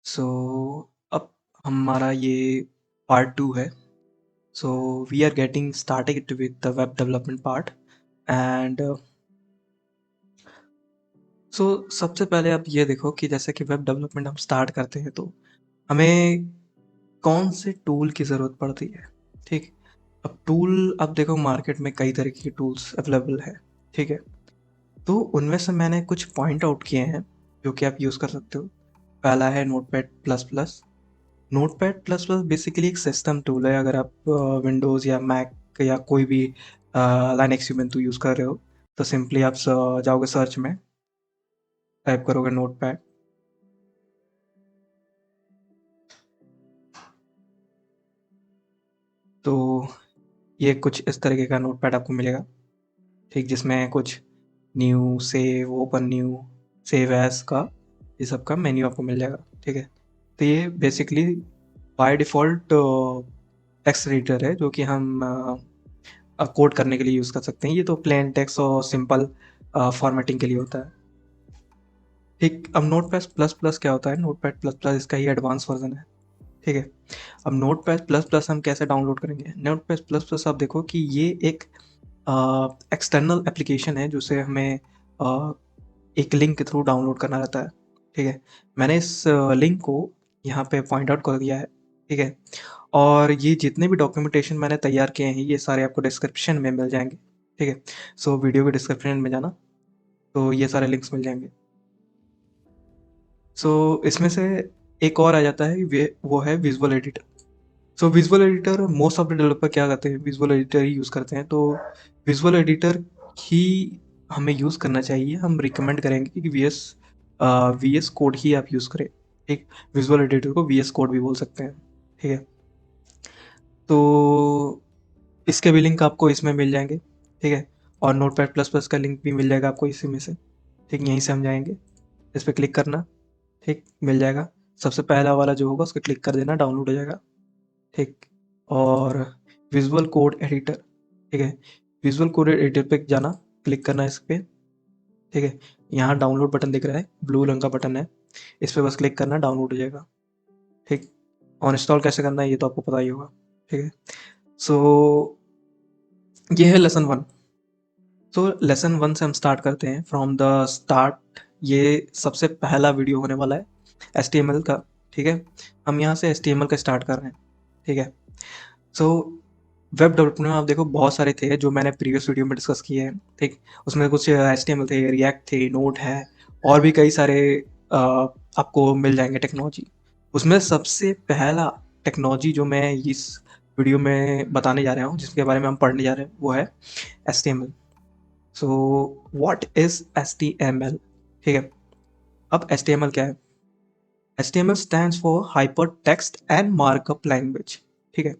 सो अब हमारा ये पार्ट 2 है। So we are getting started with the web development part and so सबसे पहले आप ये देखो कि जैसे कि वेब डेवलपमेंट हम स्टार्ट करते हैं तो हमें कौन से टूल की ज़रूरत पड़ती है। ठीक, अब टूल अब देखो मार्केट में कई तरह की टूल्स अवेलेबल है। ठीक है, तो उनमें से मैंने कुछ पॉइंट आउट किए हैं जो कि आप यूज़ कर सकते हो। पहला है notepad plus plus. Notepad plus plus basically एक सिस्टम टूल है। अगर आप विंडोज़ या मैक या कोई भी लाइनक्स यूबंटू यूज़ कर रहे हो तो सिंपली आप जाओगे सर्च में, टाइप करोगे नोटपैड, तो ये कुछ इस तरीके का नोटपैड आपको मिलेगा। ठीक, जिसमें कुछ new, save, open new, save as का ये सब का मेन्यू आपको मिल जाएगा। ठीक है, तो ये basically by default text editor है जो कि हम कोड करने के लिए यूज़ कर सकते हैं। ये तो प्लेन टेक्स्ट और सिंपल फॉर्मेटिंग के लिए होता है। ठीक, अब नोटपैड प्लस प्लस क्या होता है? नोटपैड प्लस प्लस इसका ही एडवांस वर्जन है। ठीक है, अब नोटपैड प्लस प्लस हम कैसे डाउनलोड करेंगे? नोटपैड प्लस प्लस आप देखो कि ये एक एक्सटर्नल एप्लीकेशन है जिसे हमें एक लिंक के थ्रू डाउनलोड करना रहता है। ठीक है, मैंने इस लिंक को यहाँ पे पॉइंट आउट कर दिया है। ठीक है, और ये जितने भी डॉक्यूमेंटेशन मैंने तैयार किए हैं ये सारे आपको डिस्क्रिप्शन में मिल जाएंगे। ठीक है, सो वीडियो के डिस्क्रिप्शन में जाना तो ये सारे लिंक्स मिल जाएंगे। सो इसमें से एक और आ जाता है, वो है visual editor. So visual editor most of the developer क्या करते हैं, विजुअल एडिटर ही यूज़ करते हैं। तो विजुअल एडिटर ही हमें यूज़ करना चाहिए। हम रिकमेंड करेंगे कि वी एस कोड ही आप यूज़ करें। ठीक, विजुअल एडिटर को वी एस कोड भी बोल सकते हैं। ठीक है, तो इसके भी लिंक आपको इसमें मिल जाएंगे। ठीक है, और नोटपैड प्लस प्लस का लिंक भी मिल जाएगा आपको इसी में से। ठीक, यहीं से हम जाएंगे, इस पर क्लिक करना। ठीक, मिल जाएगा। सबसे पहला वाला जो होगा उसको क्लिक कर देना, डाउनलोड हो जाएगा। ठीक, और विजुअल कोड एडिटर। ठीक है, विजुअल कोड एडिटर पे जाना, क्लिक करना इस पर। ठीक है, यहाँ डाउनलोड बटन दिख रहा है, ब्लू रंग का बटन है, इस पर बस क्लिक करना, डाउनलोड हो जाएगा। ठीक, और इंस्टॉल कैसे करना है ये तो आपको पता ही होगा। ठीक है, सो ये है लेसन 1। तो लेसन 1 से हम स्टार्ट करते हैं फ्रॉम द स्टार्ट। ये सबसे पहला वीडियो होने वाला है HTML का। ठीक है, हम यहाँ से HTML का स्टार्ट कर रहे हैं। ठीक है, सो वेब डेवलपमेंट में आप देखो बहुत सारे थे जो मैंने प्रीवियस वीडियो में डिस्कस किए हैं। ठीक, उसमें कुछ HTML थे, रिएक्ट थे, नोड है, और भी कई सारे आपको मिल जाएंगे टेक्नोलॉजी। उसमें सबसे पहला टेक्नोलॉजी जो मैं इस वीडियो में बताने जा रहा हूँ, जिसके बारे में हम पढ़ने जा रहे हैं, वो है HTML। So what is HTML? ठीक है, अब HTML क्या है? HTML stands for Hypertext and Markup Language। ठीक है,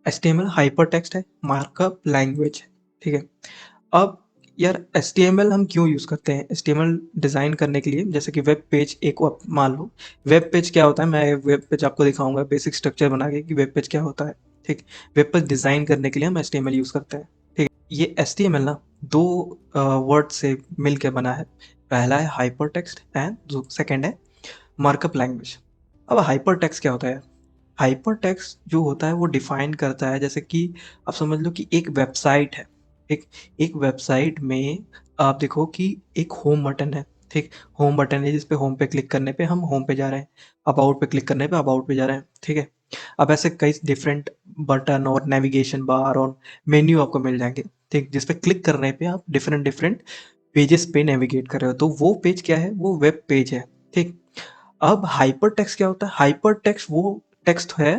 HTML हाइपरटेक्स्ट है, मार्कअप लैंग्वेज है। ठीक है, अब यार HTML हम क्यों यूज़ करते हैं? HTML डिज़ाइन करने के लिए, जैसे कि वेब पेज एक आप मान लो, वेब पेज क्या होता है, मैं वेब पेज आपको दिखाऊंगा बेसिक स्ट्रक्चर बना के कि वेब पेज क्या होता है। ठीक, वेब पेज डिज़ाइन करने के लिए हम HTML यूज़ करते हैं। ठीक, ये HTML ना दो वर्ड से मिल के बना है। पहला है हाइपरटेक्स्ट एंड जो सेकेंड है मार्कअप लैंग्वेज। अब हाइपरटेक्स्ट क्या होता है? हाइपरटेक्स्ट जो होता है वो डिफाइन करता है, जैसे कि आप समझ लो कि एक वेबसाइट है। एक एक वेबसाइट में आप देखो कि एक होम बटन है। ठीक, होम बटन है जिस पे होम पे क्लिक करने पे हम होम पे जा रहे हैं, अबाउट पे क्लिक करने पे अबाउट पे जा रहे हैं। ठीक है, अब ऐसे कई डिफरेंट बटन और नेविगेशन बार और मेन्यू आपको मिल जाएंगे। ठीक, जिस पे क्लिक करने पे आप डिफरेंट डिफरेंट पेजेस पे नेविगेट कर रहे हो, तो वो पेज क्या है? वो वेब पेज है। ठीक, अब हाइपर टेक्स्ट क्या होता है? हाइपर टेक्स्ट वो टेक्स्ट है,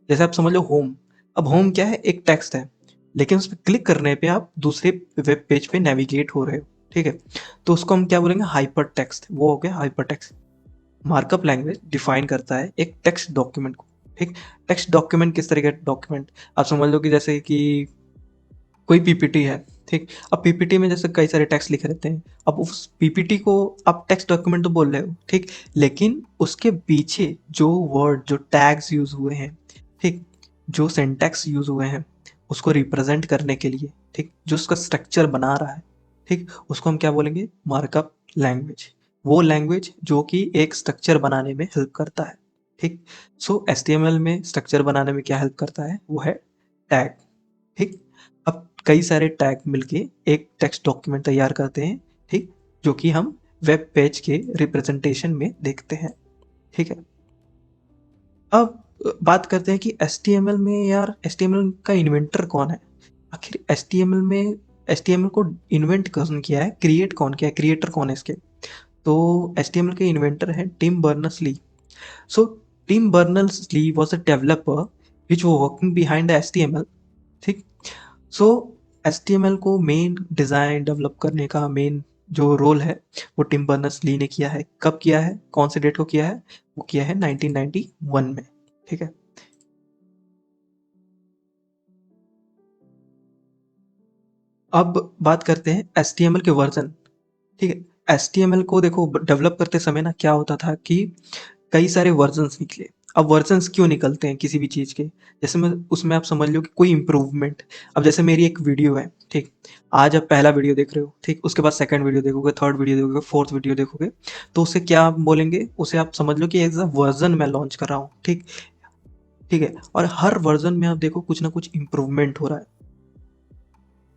जैसे आप समझ लो होम। अब होम क्या है? एक टेक्स्ट है, लेकिन उस पर क्लिक करने पे आप दूसरे वेब पेज पे नेविगेट हो रहे हो। ठीक है, तो उसको हम क्या बोलेंगे? Hyper text. वो हो गया hyper text. Markup language define करता है एक टेक्स्ट डॉक्यूमेंट को। ठीक, टेक्स्ट डॉक्यूमेंट किस तरह का डॉक्यूमेंट? आप समझ लो कि जैसे कि कोई पीपीटी है। ठीक, अब पीपीटी में जैसे कई सारे टेक्स्ट लिखे रहते हैं, अब उस पीपीटी को आप टेक्स्ट डॉक्यूमेंट तो बोल रहे हो। ठीक, लेकिन उसके पीछे जो वर्ड, जो टैग्स यूज हुए हैं, ठीक, जो सिंटैक्स यूज हुए हैं उसको रिप्रेजेंट करने के लिए, ठीक, जो उसका स्ट्रक्चर बना रहा है, ठीक, उसको हम क्या बोलेंगे? Markup language. वो लैंग्वेज जो कि एक स्ट्रक्चर बनाने में हेल्प करता है, ठीक। सो HTML में स्ट्रक्चर बनाने में क्या हेल्प करता है, वो है टैग, ठीक। अब कई सारे टैग मिलके एक टेक्स्ट डॉक्यूमेंट तैयार करते हैं, ठीक, जो कि हम वेब पेज के रिप्रेजेंटेशन में देखते हैं, ठीक है। अब बात करते हैं कि HTML में यार HTML का इन्वेंटर कौन है? आखिर HTML में HTML को इन्वेंट कौन किया है, क्रिएट कौन किया है, क्रिएटर कौन है इसके? तो HTML के इन्वेंटर हैं Tim Berners-Lee. So Tim Berners-Lee was a developer which was working behind the HTML, ठीक। सो HTML को मेन डिज़ाइन डेवलप करने का मेन जो रोल है वो टिम बर्नर्स ली ने किया है। कब किया है, कौन से डेट को किया है, वो किया है 1991 में, ठीक है। अब बात करते हैं HTML के वर्जन, ठीक है। HTML को देखो डेवलप करते समय ना क्या होता था कि कई सारे वर्जन्स निकले। अब वर्जन्स क्यों निकलते हैं किसी भी चीज़ के? जैसे मैं उसमें आप समझ लो कि कोई इम्प्रूवमेंट, अब जैसे मेरी एक वीडियो है, ठीक? आज आप पहला वीडियो देख रहे हो, ठीक? उसके बाद सेकंड वीडियो देखोगे, थर्ड वीडियो देखोगे, फोर्थ वीडियो देखोगे, तो उसे क्या आप बोलेंगे? उसे आप समझ लो कि एज़ अ वर्ज़न मैं लॉन्च कर रहा हूँ, ठीक? ठीक है? और हर वर्ज़न में आप देखो कुछ ना कुछ इम्प्रूवमेंट हो रहा है।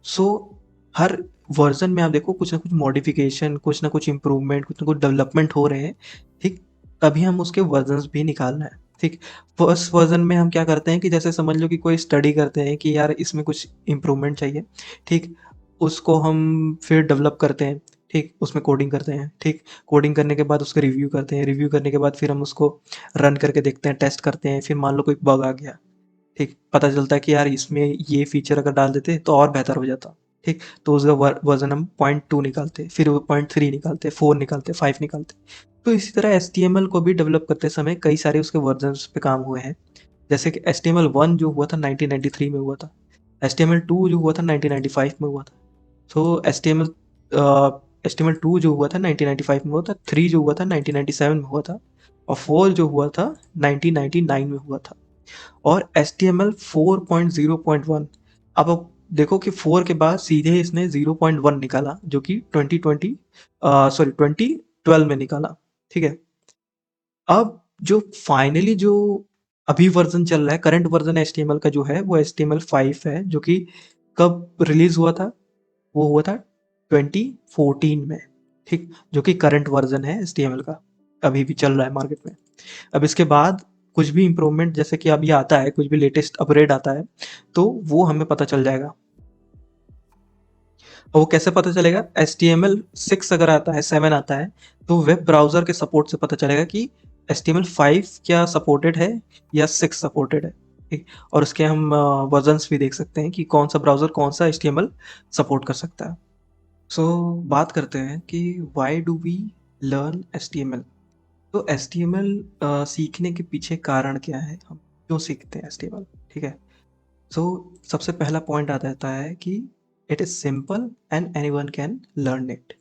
सो हर वर्ज़न में आप देखो कुछ ना कुछ मॉडिफ़िकेशन, कुछ ना कुछ इम्प्रूवमेंट, कुछ ना कुछ डेवलपमेंट हो रहे हैं, ठीक? तभी हम उसके वर्ज़न्स भी निकालना है, ठीक? फर्स्ट वर्ज़न में हम क्या करते हैं कि जैसे समझ लो कि कोई स्टडी करते हैं कि यार इसमें कुछ इम्प्रूवमेंट चाहिए, ठीक? उसको हम फिर डेवलप करते हैं, ठीक? उसमें कोडिंग करते हैं, ठीक? कोडिंग करने के बाद उसका रिव्यू करते हैं, रिव्यू करने के बाद फिर हम उसको रन करके देखते हैं, टेस्ट करते हैं, फिर मान लो कोई बग आ गया, ठीक, पता चलता है कि यार इसमें ये फीचर अगर डाल देते तो और बेहतर हो जाता, ठीक, तो उसका वर्जन हम 0.2 निकालते, फिर वो 0.3 निकालते, 4 निकालते, 5 निकालते। तो इसी तरह HTML को भी डेवलप करते समय कई सारे उसके वर्जन्स पे काम हुए हैं। जैसे कि HTML1 जो हुआ था 1993 में हुआ था, HTML2 जो हुआ था 1995 में हुआ था। सो HTML2 जो हुआ था 1995 में हुआ था, 3 जो हुआ था 1997 में हुआ था, और 4 जो हुआ था 1999 में हुआ था। और HTML 4.0.1, अब आप देखो कि 4 के बाद सीधे इसने 0.1 निकाला जो कि 2012 में निकाला, ठीक है। अब जो फाइनली जो अभी वर्जन चल रहा है, करंट वर्जन HTML का जो है वो HTML5 है, जो कि कब रिलीज हुआ था, वो हुआ था 2014 में, ठीक, जो कि करंट वर्जन है HTML का, अभी भी चल रहा है मार्केट में। अब इसके बाद कुछ भी इम्प्रूवमेंट जैसे कि अभी आता है, कुछ भी लेटेस्ट अपग्रेड आता है, तो वो हमें पता चल जाएगा। और वो कैसे पता चलेगा? HTML6 अगर आता है, 7 आता है, तो वेब ब्राउज़र के सपोर्ट से पता चलेगा कि HTML5 क्या सपोर्टेड है या 6 सपोर्टेड है, ठीक? और उसके हम वर्जन्स भी देख सकते हैं कि कौन सा ब्राउज़र कौन सा HTML सपोर्ट कर सकता है। सो बात करते हैं कि why do we learn HTML? तो HTML सीखने के पीछे कारण क्या है, हम क्यों सीखते हैं HTML, ठीक है। सो सबसे पहला पॉइंट आ जाता है कि it is simple and anyone can learn it,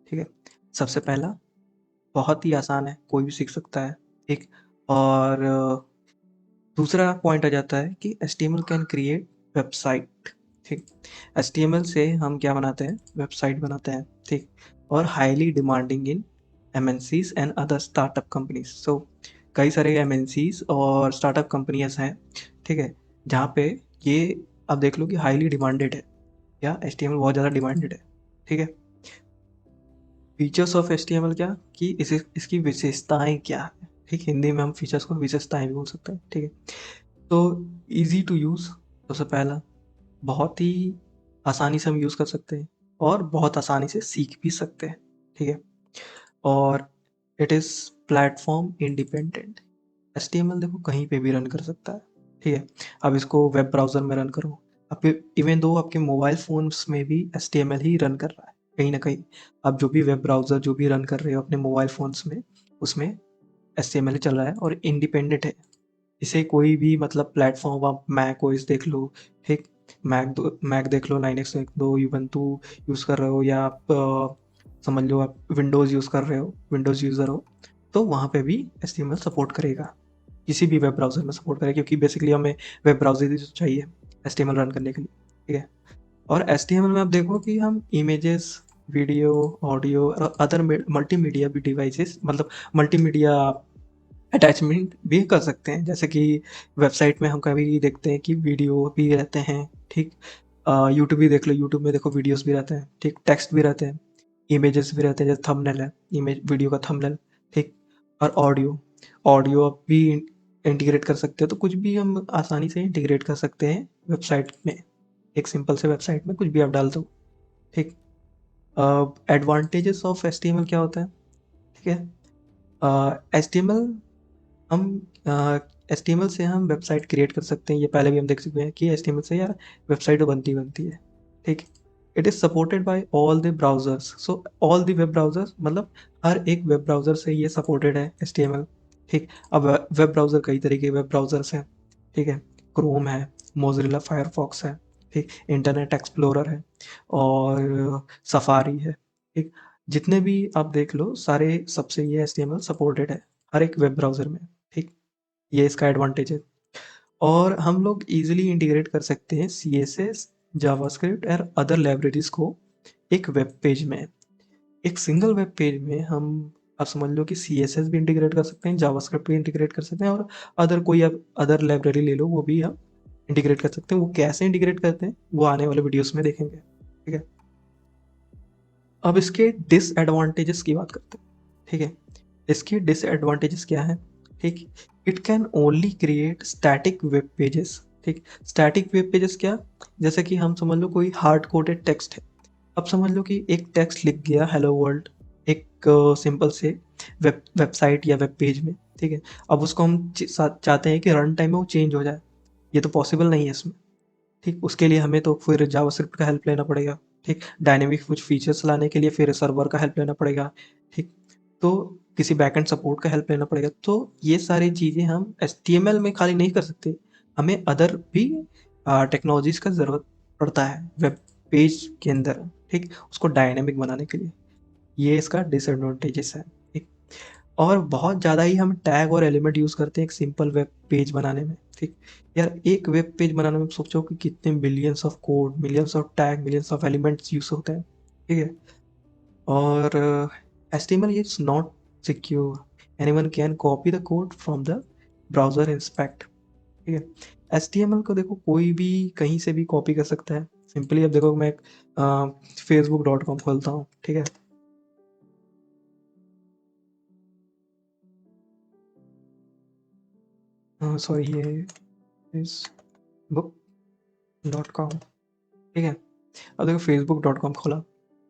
ठीक है। सबसे पहला, बहुत ही आसान है, कोई भी सीख सकता है, ठीक। और दूसरा पॉइंट आ जाता है कि HTML कैन क्रिएट वेबसाइट, ठीक। HTML से हम क्या बनाते हैं, वेबसाइट बनाते हैं, ठीक। और highly demanding in MNCs and other startup companies. So कई सारे MNCs और स्टार्टअप कंपनियां हैं, ठीक है, जहाँ पे ये आप देख लो कि हाईली डिमांडेड है, या HTML बहुत ज़्यादा डिमांडेड है, ठीक है। फीचर्स ऑफ HTML क्या, कि इसे इसकी विशेषताएं क्या है, ठीक, हिंदी में हम फीचर्स को विशेषताएं भी बोल सकते हैं, ठीक है। तो ईजी टू यूज़, सबसे पहला, बहुत ही आसानी से हम यूज़ कर सकते हैं और बहुत आसानी से सीख भी सकते हैं, ठीक है। और it is platform independent. HTML देखो कहीं पे भी रन कर सकता है, ठीक है। अब इसको वेब ब्राउज़र में रन करो, आपके इवन दो आपके मोबाइल फ़ोन्स में भी HTML ही रन कर रहा है कहीं न कहीं। आप जो भी वेब ब्राउज़र जो भी रन कर रहे हो अपने मोबाइल फ़ोन्स में, उसमें HTML ही चल रहा है और इंडिपेंडेंट है। इसे कोई भी मतलब प्लेटफ़ॉर्म, आप मैक ओएस देख लो, ठीक? मैक देख लो, लाइनक्स देख लो, उबंटू यूज़ कर रहे हो, या आप समझ लो आप विंडोज़ यूज़ कर रहे हो, विंडोज़ यूज़र हो, तो वहाँ पे भी HTML सपोर्ट करेगा। किसी भी वेब ब्राउज़र में सपोर्ट करेगा, क्योंकि बेसिकली हमें वेब ब्राउज़र ही तो चाहिए HTML रन करने के लिए, ठीक है? और HTML में आप देखो कि हम इमेजेस वीडियो, ऑडियो और अदर मल्टीमीडिया भी डिवाइसेस, मतलब मल्टीमीडिया अटैचमेंट भी कर सकते हैं। जैसे कि वेबसाइट में हम कभी देखते हैं कि वीडियो भी रहते हैं, ठीक। यूट्यूब भी देख लो, यूट्यूब में देखो वीडियोस भी रहते हैं, ठीक। टेक्स्ट भी रहते हैं, इमेजेस भी रहते हैं, जैसे थंबनेल है, इमेज वीडियो का थंबनेल, ठीक। और ऑडियो, ऑडियो भी इंटीग्रेट कर सकते हो। तो कुछ भी हम आसानी से इंटीग्रेट कर सकते हैं वेबसाइट में। एक सिंपल से वेबसाइट में कुछ भी आप डाल दो, ठीक। एडवांटेजेस ऑफ एचटीएमएल क्या होता है, ठीक है। एचटीएमएल हम एचटीएमएल से हम वेबसाइट क्रिएट कर सकते हैं। ये पहले भी हम देख चुके हैं कि एचटीएमएल से यार वेबसाइट तो बनती है, ठीक। It is supported by all the browsers, so all the web browsers, मतलब हर एक वेब ब्राउजर से ये सपोर्टेड है एचटीएमएल, ठीक। अब वेब ब्राउजर कई तरीके के वेब ब्राउजर्स हैं, ठीक है। क्रोम है, मोजिल्ला फायरफॉक्स है, ठीक। इंटरनेट एक्सप्लोरर है और सफारी है, ठीक। जितने भी आप देख लो सारे, सबसे ये एचटीएमएल सपोर्टेड है हर एक वेब ब्राउजर में, ठीक। ये इसका एडवांटेज है। और हम लोग इजीली इंटीग्रेट कर सकते हैं सीएसएस, जावास्क्रिप्ट और अदर लाइब्रेरीज को एक वेब पेज में। एक सिंगल वेब पेज में हम, आप समझ लो कि सीएसएस भी इंटीग्रेट कर सकते हैं, जावास्क्रिप्ट भी इंटीग्रेट कर सकते हैं, और अदर कोई आप अदर लाइब्रेरी ले लो वो भी हम इंटीग्रेट कर सकते हैं। वो कैसे इंटीग्रेट करते हैं वो आने वाले वीडियोस में देखेंगे, ठीक है। अब इसके डिसएडवांटेजेस की बात करते हैं, ठीक है। इसके डिसएडवांटेजेस क्या है, ठीक। It can only create static web pages, ठीक। स्टैटिक वेब पेजेस क्या, जैसे कि हम समझ लो कोई हार्ड कोडेड टेक्स्ट है। अब समझ लो कि एक टेक्स्ट लिख गया हेलो वर्ल्ड एक सिंपल से वेबसाइट या वेब पेज में, ठीक है। अब उसको हम चाहते हैं कि रन टाइम में वो चेंज हो जाए, ये तो पॉसिबल नहीं है इसमें, ठीक। उसके लिए हमें तो फिर जावास्क्रिप्ट का हेल्प लेना पड़ेगा, ठीक। डायनेमिक कुछ फीचर्स लाने के लिए फिर सर्वर का हेल्प लेना पड़ेगा, ठीक। तो किसी बैकएंड सपोर्ट का हेल्प लेना पड़ेगा। तो ये सारी चीज़ें हम एचटीएमएल में खाली नहीं कर सकते, हमें अदर भी टेक्नोलॉजीज का ज़रूरत पड़ता है वेब पेज के अंदर, ठीक। उसको डायनेमिक बनाने के लिए। ये इसका डिसएडवांटेजेस है, ठीक। और बहुत ज़्यादा ही हम टैग और एलिमेंट यूज़ करते हैं एक सिंपल वेब पेज बनाने में, ठीक। यार एक वेब पेज बनाने में सोचो कि कितने millions of code, millions of tag, millions of elements use होते हैं, ठीक है। और HTML is not secure. Anyone can copy the code from the browser inspect, ठीक है। HTML को देखो कोई भी कहीं से भी कॉपी कर सकता है सिंपली। अब देखो मैं facebook.com खोलता हूँ, ठीक है। सॉरी, ये facebook.com, ठीक है। अब देखो facebook.com खोला।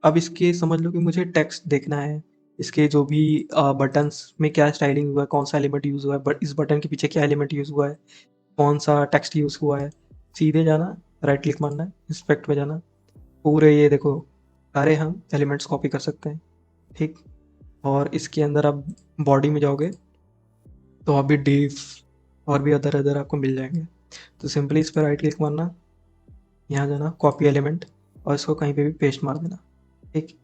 अब इसके समझ लो कि मुझे टेक्स्ट देखना है, इसके जो भी बटन्स में क्या स्टाइलिंग हुआ है, कौन सा एलिमेंट यूज़ हुआ है, बट इस बटन के पीछे क्या एलिमेंट यूज़ हुआ है, कौन सा टेक्स्ट यूज़ हुआ है। सीधे जाना, राइट क्लिक मारना है, इंस्पेक्ट में जाना, पूरे ये देखो सारे हम एलिमेंट्स कॉपी कर सकते हैं, ठीक। और इसके अंदर आप बॉडी में जाओगे तो अभी डिव और भी अदर अदर आपको मिल जाएंगे। तो सिंपली इस पर राइट क्लिक मारना, यहाँ जाना कॉपी एलिमेंट, और इसको कहीं पे भी पेस्ट मार देना, ठीक।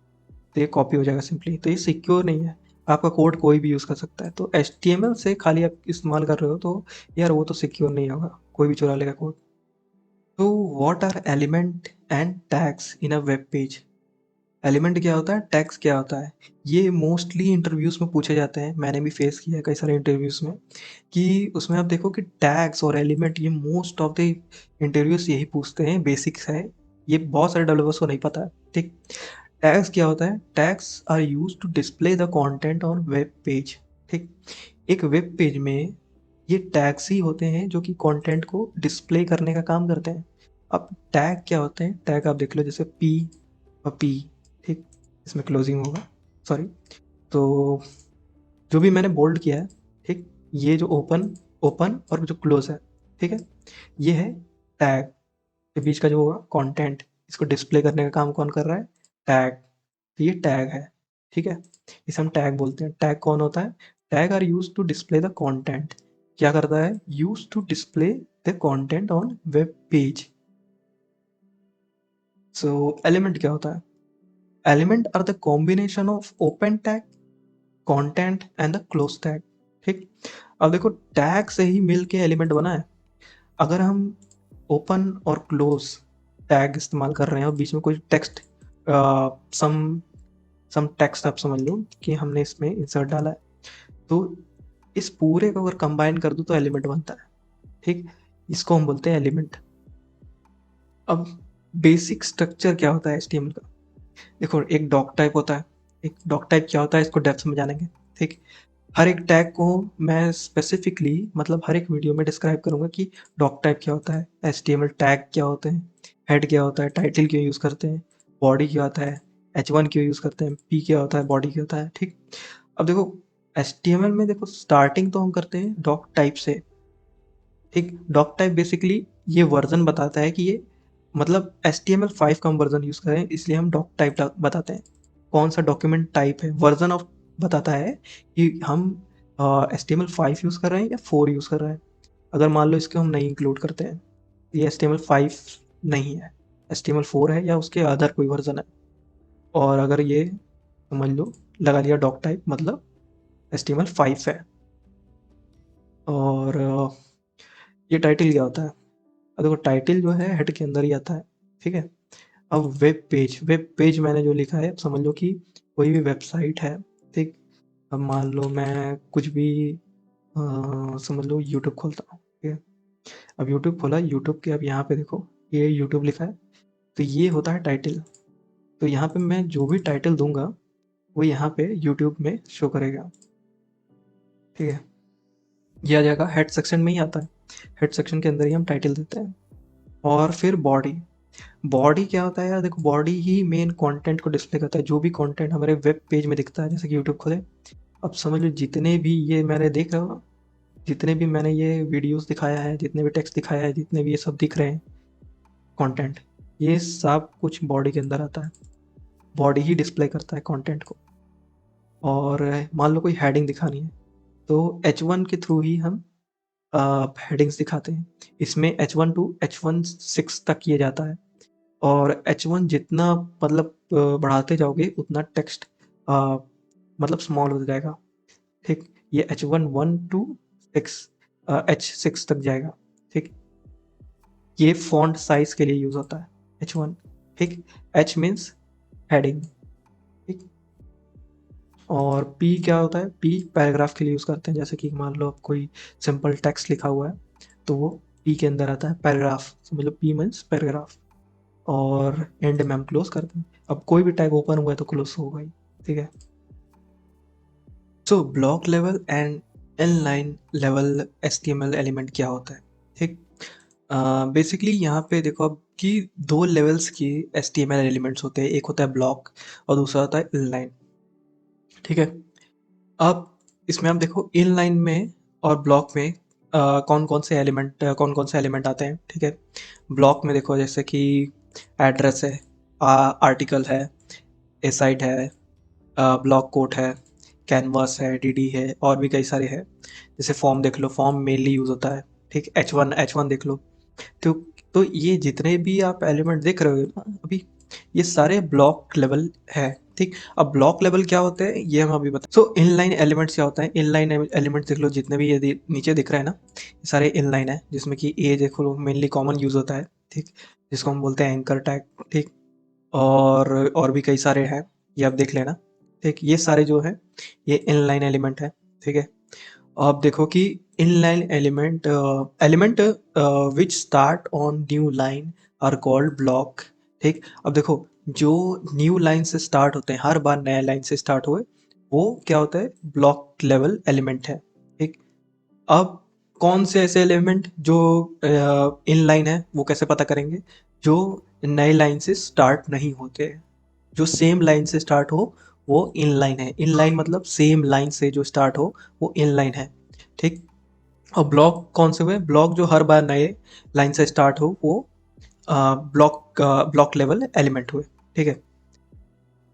तो ये कॉपी हो जाएगा सिंपली। तो ये सिक्योर नहीं है, आपका कोड कोई भी यूज़ कर सकता है। तो HTML से खाली आप इस्तेमाल कर रहे हो तो यार वो तो सिक्योर नहीं होगा, कोई भी चुरा लेगा कोड। तो what are element and tags in a web page. Element क्या होता है, टैग्स क्या होता है, ये मोस्टली इंटरव्यूज में पूछे जाते हैं। मैंने भी फेस किया है कई सारे इंटरव्यूज में, कि उसमें आप देखो कि टैग्स और एलिमेंट, ये मोस्ट ऑफ द इंटरव्यूज यही पूछते हैं, बेसिक्स है। ये बहुत सारे डेवलपर्स को नहीं पता है, ठीक। टैग्स क्या होता है, tags are use to display the content on web page, ठीक। एक वेब पेज में ये टैग्स ही होते हैं जो कि कंटेंट को डिस्प्ले करने का काम करते हैं। अब टैग क्या होते हैं, टैग आप देख लो जैसे पी और पी, ठीक। इसमें क्लोजिंग होगा, सॉरी। तो जो भी मैंने बोल्ड किया है, ठीक, ये जो ओपन ओपन और जो क्लोज है, ठीक है, ये है टैग। के बीच का जो होगा कंटेंट, इसको डिस्प्ले करने का काम कौन कर रहा है, टैग। तो ये टैग है, ठीक है। इसे हम टैग बोलते हैं। टैग कौन होता है, tag are use to display the content. क्या करता है, use to display the content on web page. So element क्या होता है, element are the combination of open tag, content and the close tag, ठीक। अब देखो टैग से ही मिल के एलिमेंट बना है। अगर हम ओपन और क्लोज टैग इस्तेमाल कर रहे हैं और बीच में कोई टेक्स्ट सम सम टेक्स्ट आप समझ लो कि हमने इसमें इंसर्ट डाला है, तो इस पूरे को अगर कंबाइन कर दूं तो एलिमेंट बनता है। ठीक, इसको हम बोलते हैं एलिमेंट। अब बेसिक स्ट्रक्चर क्या होता है HTML का? देखो, एक डॉक टाइप होता है। एक डॉक टाइप क्या होता है, इसको डेप्थ में जानेंगे। ठीक, हर एक टैग को मैं स्पेसिफिकली मतलब हर एक वीडियो में डिस्क्राइब करूंगा कि डॉक टाइप क्या होता है, HTML टैग क्या होते हैं, हेड क्या होता है, टाइटल क्यों यूज़ करते हैं, बॉडी क्या होता है, H1 क्यों यूज़ करते हैं, P क्या होता है, बॉडी क्या होता है। ठीक, अब देखो HTML में देखो स्टार्टिंग तो हम करते हैं डॉक टाइप से। ठीक, डॉक टाइप बेसिकली ये वर्जन बताता है कि ये मतलब HTML5 का हम वर्जन यूज़ करें, इसलिए हम डॉक टाइप बताते हैं कौन सा डॉक्यूमेंट टाइप है। वर्जन ऑफ बताता है कि हम HTML5 यूज़ कर रहे हैं या 4 यूज़ कर रहे हैं। अगर मान लो इसको हम नहीं इंक्लूड करते हैं, ये HTML5 नहीं है, HTML4 है या उसके अदर कोई वर्जन है, और अगर ये समझ लो लगा लिया डॉक टाइप मतलब HTML5 है। और ये टाइटल क्या होता है? अब देखो टाइटल जो है हेड के अंदर ही आता है। ठीक है, अब वेब पेज मैंने जो लिखा है, अब समझ लो कि कोई भी वेबसाइट है। ठीक, अब मान लो मैं कुछ भी समझ लो यूट्यूब खोलता हूँ। ठीक है, अब यूट्यूब खोला, यूट्यूब के अब यहाँ पे देखो ये यूट्यूब लिखा है, तो ये होता है टाइटल। तो यहाँ पे मैं जो भी टाइटल दूंगा वो यहाँ पे यूट्यूब में शो करेगा। ठीक है, ये आ जाएगा, हेड सेक्शन में ही आता है, हेड सेक्शन के अंदर ही हम टाइटल देते हैं। और फिर बॉडी, बॉडी क्या होता है यार? देखो बॉडी ही मेन कंटेंट को डिस्प्ले करता है, जो भी कंटेंट हमारे वेब पेज में दिखता है, जैसे कि यूट्यूब खोले, अब समझ लो जितने भी ये मैंने देख रहा हूँ, जितने भी मैंने ये वीडियोस दिखाया है, जितने भी टेक्स्ट दिखाया है, जितने भी ये सब दिख रहे हैं कंटेंट, ये सब कुछ बॉडी के अंदर आता है। बॉडी ही डिस्प्ले करता है कंटेंट को। और मान लो कोई हेडिंग दिखानी है, तो H1 के थ्रू ही हम हेडिंग्स दिखाते हैं। इसमें H1 टू H16 तक किया जाता है, और H1 जितना मतलब बढ़ाते जाओगे उतना टेक्स्ट मतलब स्मॉल हो जाएगा। ठीक, ये H1 1 टू 6 H6 तक जाएगा। ठीक, ये फॉन्ट साइज के लिए यूज होता है H1। ठीक, H मीन्स हेडिंग। ठीक, और P क्या होता है? P पैराग्राफ के लिए यूज करते हैं, जैसे कि मान लो कोई सिंपल टेक्स्ट लिखा हुआ है तो वो P के अंदर आता है, पैराग्राफ समझ लो, P मीन्स पैराग्राफ। और एंड में हम क्लोज करते हैं। अब कोई भी टैग ओपन हुआ है तो क्लोज होगा ही। ठीक है, so block level and inline level HTML element क्या होता है? ठीक, बेसिकली यहाँ पे देखो अब कि दो लेवल्स की HTML एलिमेंट्स होते हैं, एक होता है ब्लॉक और दूसरा होता है इनलाइन। ठीक है, अब इसमें आप देखो इनलाइन में और ब्लॉक में कौन कौन से एलिमेंट आते हैं। ठीक है, ब्लॉक में देखो जैसे कि एड्रेस है, आर्टिकल है, ए साइट है, ब्लॉक कोड है, कैनवास है, DD है, और भी कई सारे हैं। जैसे फॉर्म देख लो, फॉर्म मेनली यूज होता है। ठीक, H1 देख लो। तो तो ये जितने भी आप एलिमेंट देख रहे हो ना अभी, ये सारे ब्लॉक लेवल है। ठीक, अब ब्लॉक लेवल क्या होते हैं ये हम अभी बता। सो इनलाइन एलिमेंट्स क्या होता है? इनलाइन एलिमेंट्स देख लो, जितने भी ये नीचे दिख रहे हैं ना, ये सारे इनलाइन है, जिसमें कि ए देख लो मेनली कॉमन यूज होता है। ठीक, जिसको हम बोलते हैं एंकर टैग। ठीक, और भी कई सारे हैं, ये आप देख लेना। ठीक, ये सारे जो है ये इनलाइन एलिमेंट है। ठीक है, आप देखो कि inline element which start on new line are called block. ठीक, अब देखो जो न्यू लाइन से स्टार्ट होते हैं, हर बार नया लाइन से स्टार्ट हुए, वो क्या होता है? ब्लॉक लेवल एलिमेंट है। ठीक, अब कौन से ऐसे एलिमेंट जो इनलाइन है वो कैसे पता करेंगे? जो नए लाइन से स्टार्ट नहीं होते, जो सेम लाइन से स्टार्ट हो वो इनलाइन है। इनलाइन मतलब सेम लाइन से जो स्टार्ट हो वो इनलाइन है। ठीक, और ब्लॉक कौन से हुए? ब्लॉक जो हर बार नए लाइन से स्टार्ट हो वो ब्लॉक लेवल एलिमेंट हुए। ठीक है,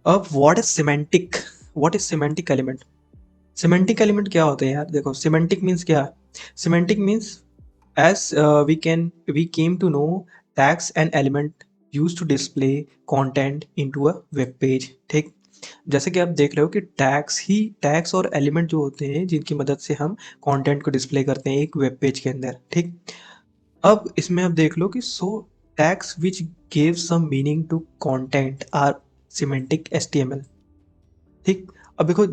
अब what is semantic element? Semantic element क्या होते हैं यार? देखो सिमेंटिक मीन्स क्या? Semantic means as we came to know, tags and element used to display content into a web page। ठीक, जैसे कि आप देख रहे हो कि टैग्स और एलिमेंट जो होते हैं जिनकी मदद से हम कंटेंट को डिस्प्ले करते हैं एक वेब पेज के अंदर। ठीक, अब इसमें आप देख लो कि so tags which give some meaning to content are semantic HTML। ठीक, अब देखो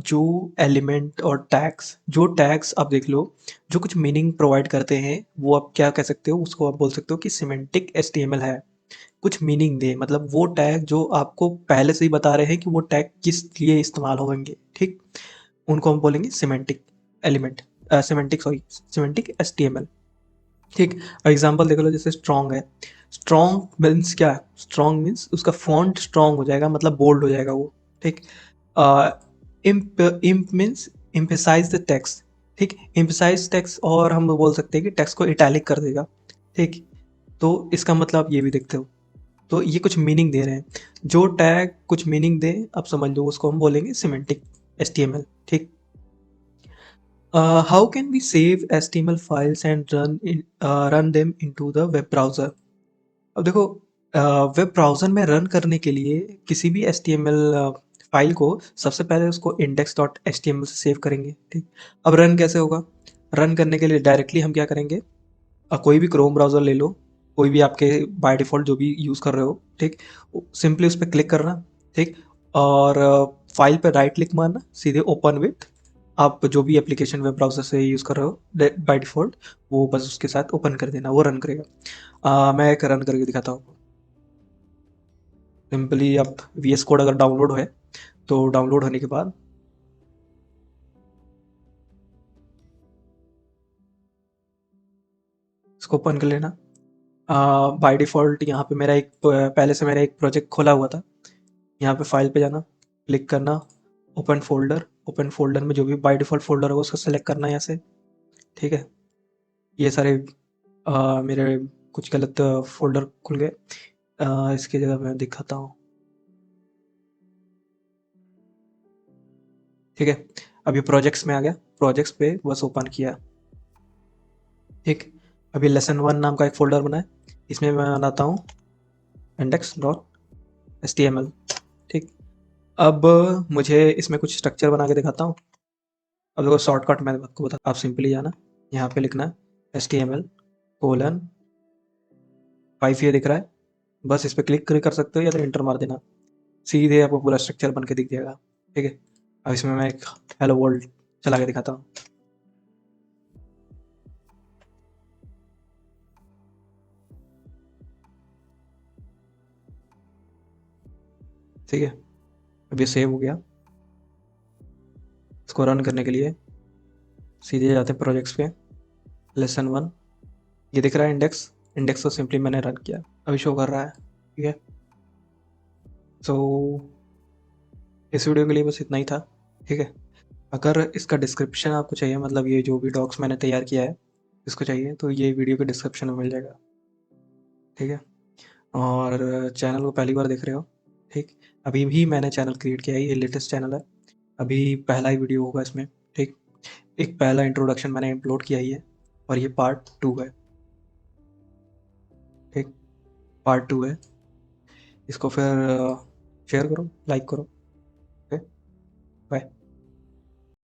जो एलिमेंट और टैग्स, जो टैग्स आप देख लो जो कुछ मीनिंग प्रोवाइड करते हैं, वो आप क्या कह सकते हो, उसको आप बोल सकते हो कि सिमेंटिक HTML है। कुछ मीनिंग दे, मतलब वो टैग जो आपको पहले से ही बता रहे हैं कि वो टैग किस लिए इस्तेमाल होंगे, ठीक, उनको हम बोलेंगे सिमेंटिक एलिमेंट, सिमेंटिक HTML। ठीक, एग्जांपल देख लो, जैसे स्ट्रॉन्ग है, स्ट्रॉन्ग मीन्स क्या है, स्ट्रॉन्ग मीन्स उसका फॉन्ट स्ट्रॉन्ग हो जाएगा, मतलब बोल्ड हो जाएगा वो। ठीक, imp means emphasise the text. ठीक, एम्फेसाइज टेक्स्ट, और हम बोल सकते हैं कि टेक्स्ट को इटैलिक कर देगा। ठीक, तो इसका मतलब आप ये भी देखते हो, तो ये कुछ मीनिंग दे रहे हैं। जो टैग कुछ मीनिंग दे, आप समझ लो, उसको हम बोलेंगे सिमेंटिक HTML। ठीक, how can we save HTML files and run them into the web browser? अब देखो, वेब ब्राउज़र में रन करने के लिए किसी भी HTML फाइल को सबसे पहले उसको index.html से सेव करेंगे। ठीक, अब रन कैसे होगा? रन करने के लिए डायरेक्टली हम क्या करेंगे, कोई भी क्रोम ब्राउज़र ले लो, कोई भी आपके बाय डिफ़ॉल्ट जो भी यूज़ कर रहे हो, ठीक, सिंपली उस पे क्लिक करना। ठीक, और फाइल पे राइट क्लिक मारना, सीधे ओपन विथ, आप जो भी एप्लीकेशन वेब ब्राउज़र से यूज़ कर रहे हो बाय डिफ़ॉल्ट, वो बस उसके साथ ओपन कर देना, वो रन करेगा। मैं एक रन करके दिखाता हूँ। सिंपली आप VS कोड अगर डाउनलोड है, तो डाउनलोड होने के बाद इसको ओपन कर लेना। बाय डिफ़ॉल्ट यहाँ पे मेरा एक पहले से मेरा एक प्रोजेक्ट खोला हुआ था। यहाँ पे फाइल पे जाना, क्लिक करना, ओपन फ़ोल्डर, ओपन फ़ोल्डर में जो भी बाय डिफ़ॉल्ट फ़ोल्डर होगा उसको सेलेक्ट करना है यहाँ से। ठीक है, ये सारे मेरे कुछ गलत फ़ोल्डर खुल गए। इसकी जगह मैं दिखाता हूँ। ठीक है, अब ये प्रोजेक्ट्स में आ गया, प्रोजेक्ट्स पे बस ओपन किया। ठीक, अभी lesson 1 नाम का एक फ़ोल्डर बना है, इसमें मैं बनाता हूँ index.html। ठीक, अब मुझे इसमें कुछ स्ट्रक्चर बना के दिखाता हूँ। अब देखो, शॉर्टकट मैं आपको बता, आप सिंपली जाना, यहाँ पे लिखना HTML:5, ये दिख रहा है, बस इस पे क्लिक कर सकते हो या तो एंटर मार देना, सीधे आपको पूरा स्ट्रक्चर बन के दिख जाएगा। ठीक है, अब इसमें मैं एक हेलो वर्ल्ड चला के दिखाता हूँ। ठीक है, अब ये सेव हो गया। इसको रन करने के लिए सीधे जाते हैं प्रोजेक्ट्स पे, lesson 1, ये दिख रहा है इंडेक्स, इंडेक्स को सिंपली मैंने रन किया, अभी शो कर रहा है। ठीक है, तो इस वीडियो के लिए बस इतना ही था। ठीक है, अगर इसका डिस्क्रिप्शन आपको चाहिए, मतलब ये जो भी डॉक्स मैंने तैयार किया है, इसको चाहिए तो ये वीडियो के डिस्क्रिप्शन में मिल जाएगा। ठीक है, और चैनल को पहली बार देख रहे हो, ठीक, अभी भी मैंने चैनल क्रिएट किया है, ये लेटेस्ट चैनल है, अभी पहला ही वीडियो होगा इसमें। ठीक, एक पहला इंट्रोडक्शन मैंने अपलोड किया ही है, और ये पार्ट 2 है। ठीक, पार्ट 2 है, इसको फिर शेयर करो, लाइक करो।